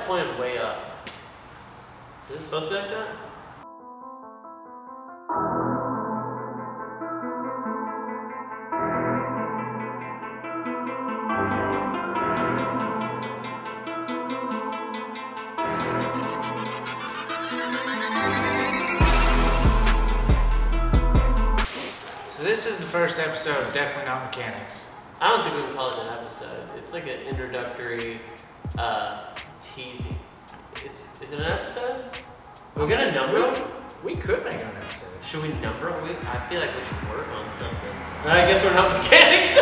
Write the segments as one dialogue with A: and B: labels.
A: pointed way up. Is it supposed to be like that?
B: So this is the first episode of Definitely Not Mechanics.
A: I don't think we can call it an episode. It's like an introductory teasing. Is it an episode? We're gonna number them?
B: We could make an episode.
A: Should we number them? I feel like we should work on something. I guess we're not mechanics.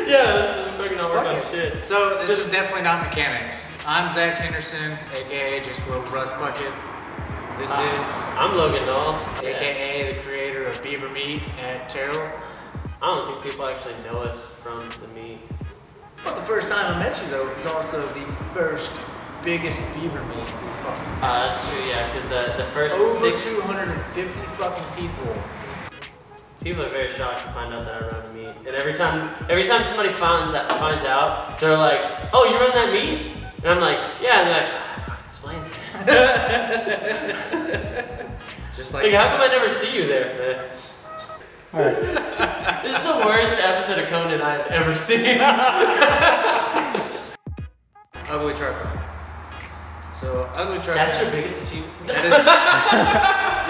A: Yeah, let's fucking not work on shit.
B: So this is Definitely Not Mechanics. I'm Zach Henderson, aka just a little rust bucket. This is
A: I'm Logan Dahl,
B: aka the creator of Beaver Meat at Terrell.
A: I don't think people actually know us from the meat.
B: But the first time I met you though was also the first biggest beaver meat we fucking
A: That's true, yeah, because the first
B: over 250 fucking people.
A: People are very shocked to find out that I run a meat. And every time somebody finds out, they're like, "Oh, you run that meat?" And I'm like, "Yeah," and they're like, fucking explains it.
B: Just like
A: how come I never see you there? Alright. This is the worst episode of Conan I've ever seen.
B: Ugly truckling. So ugly truckling.
A: That's your biggest achievement?
B: That is,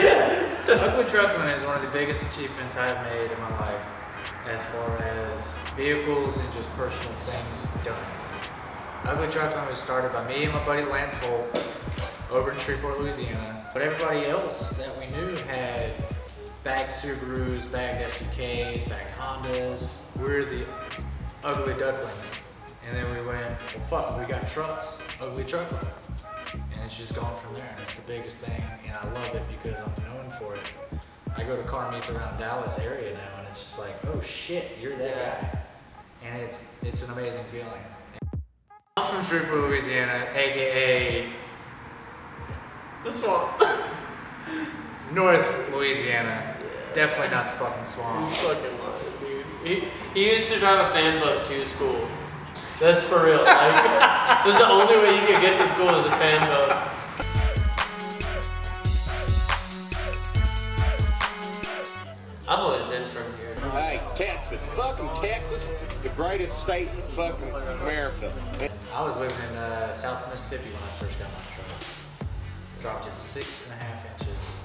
B: yeah. Ugly truckling is one of the biggest achievements I've made in my life, as far as vehicles and just personal things done. Ugly truckling was started by me and my buddy Lance Holt over in Shreveport, Louisiana. But everybody else that we knew had bagged Subarus, bagged SDKs, bagged Hondas. We're the ugly ducklings. And then we went, well fuck, we got trucks, ugly truckling. And it's just gone from there, and it's the biggest thing, and I love it because I'm known for it. I go to car meets around Dallas area now, and it's just like, oh shit, you're that guy. And it's an amazing feeling. I'm from Shreveport, Louisiana, aka
A: The swamp.
B: North Louisiana. Yeah. Definitely not the fucking swamp.
A: He's fucking lying, dude. He used to drive a fan boat to school. That's for real. Like, that's the only way you could get to school is a fan boat. I've always been from here.
C: Hey, Texas. Fucking Texas. The greatest state in fucking America.
B: I was living in South Mississippi when I first got my truck. Dropped it 6.5 inches.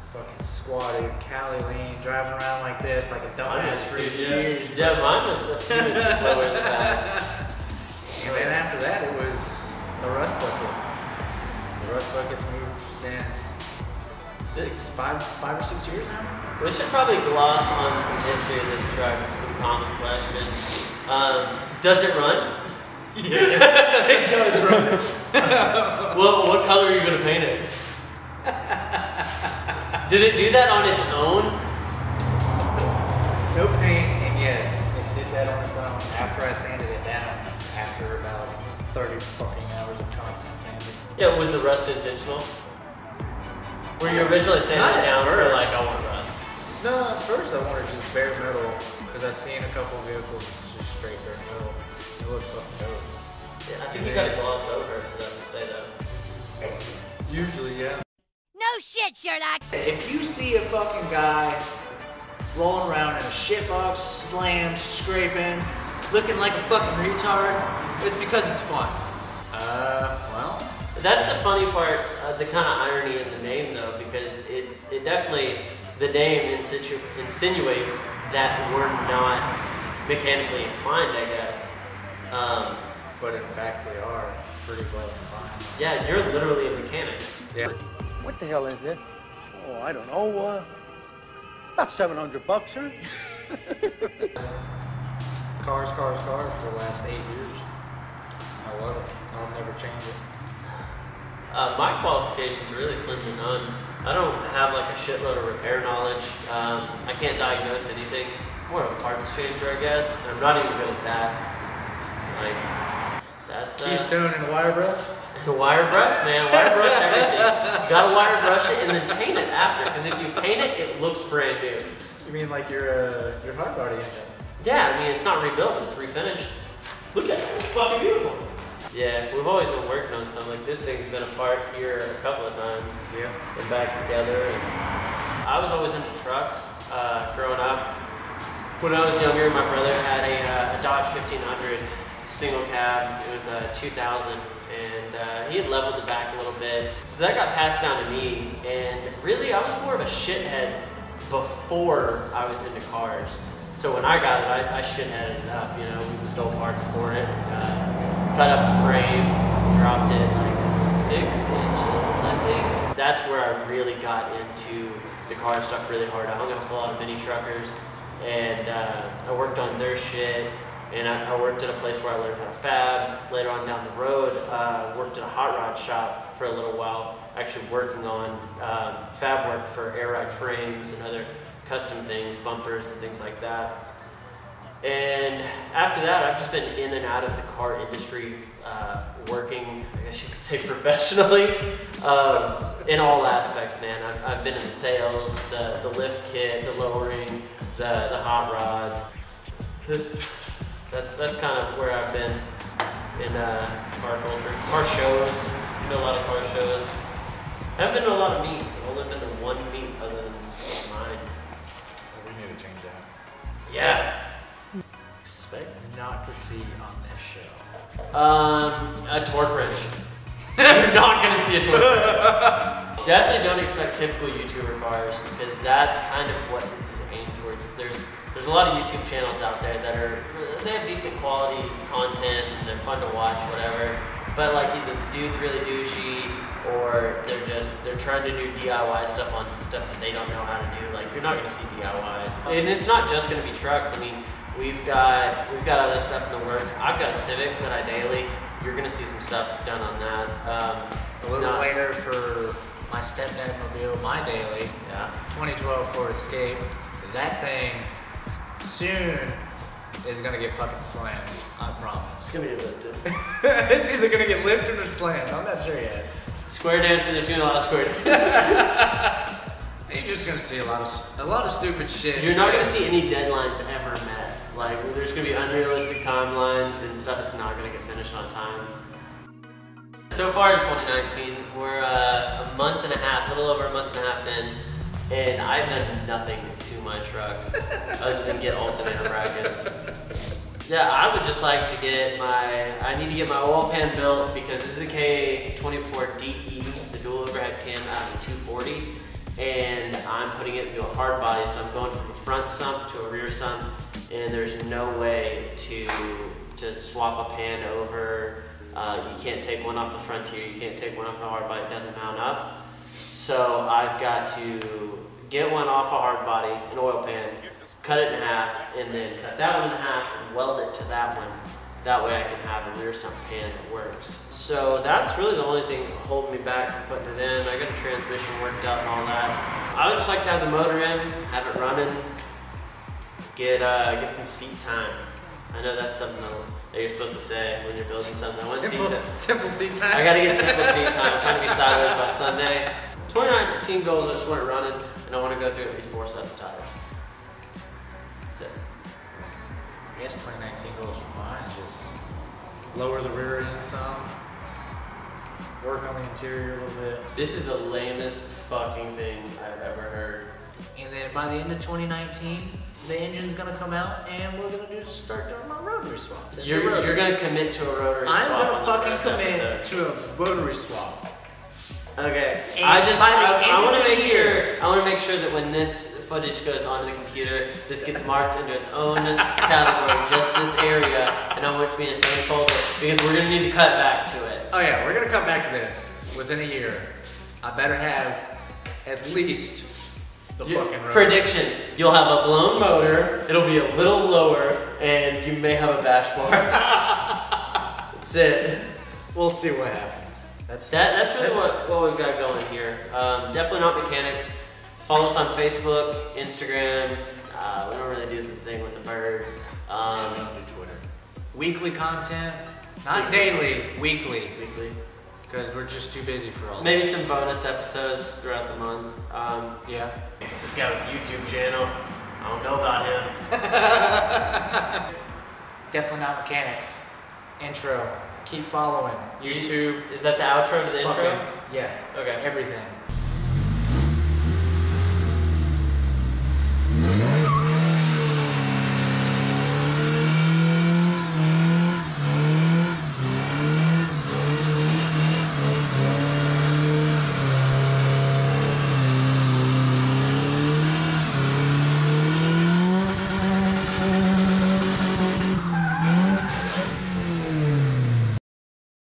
B: Fucking squatted, Cali lean, driving around like this, like a dumbass for years.
A: Yeah, mine was a few inches lower in the back.
B: And then after that, it was the rust bucket. The rust bucket's moved since 5 or 6 years now.
A: We should probably gloss on some history of this truck, some common questions. Does it run?
B: Yeah, it does run.
A: Well, what color are you going to paint it? Did it do that on its own?
B: No paint, and yes, it did that on its own after I sanded it down after about 30 fucking hours of constant sanding.
A: Yeah, was the rust intentional? Were you originally sanding it down for like, I want rust?
B: No, at first I wanted just bare metal, because I've seen a couple of vehicles just straight bare metal. It looks fucking dope.
A: Yeah, I think you gotta gloss over it for that to stay though.
B: Usually, yeah.
D: No shit, Sherlock!
B: If you see a fucking guy rolling around in a shitbox, slammed, scraping, looking like a fucking retard, it's because it's fun. Well.
A: That's the funny part, the kind of irony in the name though, because it definitely, the name insinuates that we're not mechanically inclined, I guess.
B: But in fact, we are pretty well inclined.
A: Yeah, you're literally a mechanic.
B: Yeah.
E: What the hell is it? Oh, I don't know. About $700, sir.
B: Cars for the last 8 years. I love it. I'll never change it.
A: My qualifications are really slim to none. I don't have like a shitload of repair knowledge. I can't diagnose anything. More of a parts changer, I guess. And I'm not even good at that. Like, that's
B: Keystone and a wire brush?
A: The wire brush, man. Wire brush everything. You gotta wire brush it and then paint it after. Because if you paint it, it looks brand new.
B: You mean like your hard body engine?
A: Yeah, I mean, it's not rebuilt, but it's refinished. Look at it. It's fucking beautiful. Yeah, we've always been working on something. Like this thing's been apart here a couple of times.
B: Yeah.
A: And back together. And I was always into trucks growing up. When I was younger, my brother had a Dodge 1500 single cab. It was a 2000, and he had leveled the back a little bit. So that got passed down to me. And really, I was more of a shithead before I was into cars. So when I got it, I shitheaded it up. You know, we stole parts for it. Cut up the frame, dropped it like 6 inches, I think. That's where I really got into the car stuff really hard. I hung out with a lot of mini truckers, and I worked on their shit, and I worked at a place where I learned how to fab. Later on down the road, worked at a hot rod shop for a little while, actually working on fab work for air ride frames and other custom things, bumpers and things like that. And after that, I've just been in and out of the car industry, working, I guess you could say professionally, in all aspects, man. I've been in the sales, the lift kit, the lowering, the hot rods. That's kind of where I've been in car culture. Car shows, been to a lot of car shows. I haven't been to a lot of meets. I've only been to one meet other than mine.
B: We need to change that.
A: Yeah.
B: Expect not to see on this show.
A: A torque wrench. You're not gonna see a torque wrench. Definitely don't expect typical YouTuber cars, because that's kind of what this is aimed towards. There's a lot of YouTube channels out there that they have decent quality content and they're fun to watch, whatever. But like either the dude's really douchey, or they're trying to do DIY stuff on stuff that they don't know how to do. Like you're not gonna see DIYs, and it's not just gonna be trucks. I mean, we've got other stuff in the works. I've got a Civic that I daily. You're gonna see some stuff done on that.
B: A little later for my stepdad mobile, my daily.
A: Yeah.
B: 2012 Ford Escape. That thing soon is gonna get fucking slammed. I promise.
A: It's gonna get lifted.
B: It's either gonna get lifted or slammed. I'm not sure yet.
A: Square dancing. There's doing a lot of square dancing.
B: You're just gonna see a lot of stupid shit.
A: You're not gonna see any deadlines ever met. Like there's gonna be unrealistic timelines and stuff that's not gonna get finished on time. So far in 2019, we're a month and a half, a little over a month and a half in, and I've done nothing to my truck other than get alternator brackets. Yeah, I would just like to I need to get my oil pan built, because this is a K24DE, the dual overhead cam out of 240, and I'm putting it into a hard body, so I'm going from a front sump to a rear sump, and there's no way to swap a pan over. You can't take one off the front here, you can't take one off the hard body, it doesn't mount up. So I've got to get one off a hard body, an oil pan, cut it in half, and then cut that one in half and weld it to that one. That way I can have a rear sump pan that works. So that's really the only thing holding me back from putting it in. I got a transmission worked out and all that. I would just like to have the motor in, have it running, get some seat time. I know that's something that you're supposed to say when you're building something. I want seat time.
B: Simple seat time.
A: I gotta get simple seat time. I'm trying to be sideways by Sunday. 2019 goals, I just want it running, and I want to go through at least 4 sets of tires. That's it.
B: I guess 2019 goals for mine is just lower the rear end some, work on the interior a little bit.
A: This is the lamest fucking thing I've ever heard.
B: And then by the end of 2019, the engine's gonna come out, and we're gonna start doing my rotary swap.
A: You're gonna commit to a rotary swap.
B: I'm gonna fucking commit
A: episode.
B: to a rotary swap.
A: Okay.
B: And
A: I want to make sure that when this footage goes onto the computer, this gets marked into its own category, just this area, and I want it to be in its own folder, because we're gonna need to cut back to it.
B: Oh yeah, we're gonna cut back to this within a year. I better have at least the fucking road.
A: Predictions. You'll have a blown motor, it'll be a little lower, and you may have a bash bar. That's it.
B: We'll see what happens.
A: That's really what we've got going here. Definitely not mechanics. Follow us on Facebook, Instagram. We don't really do the thing with the bird.
B: We don't do Twitter. Weekly content, not daily, weekly.
A: Weekly.
B: Because we're just too busy for all
A: Maybe some bonus episodes throughout the month.
B: Yeah.
A: This guy with a YouTube channel, I don't know about him.
B: Definitely not mechanics. Intro. Keep following. YouTube.
A: Is that the outro to the intro?
B: Yeah.
A: Okay.
B: Everything.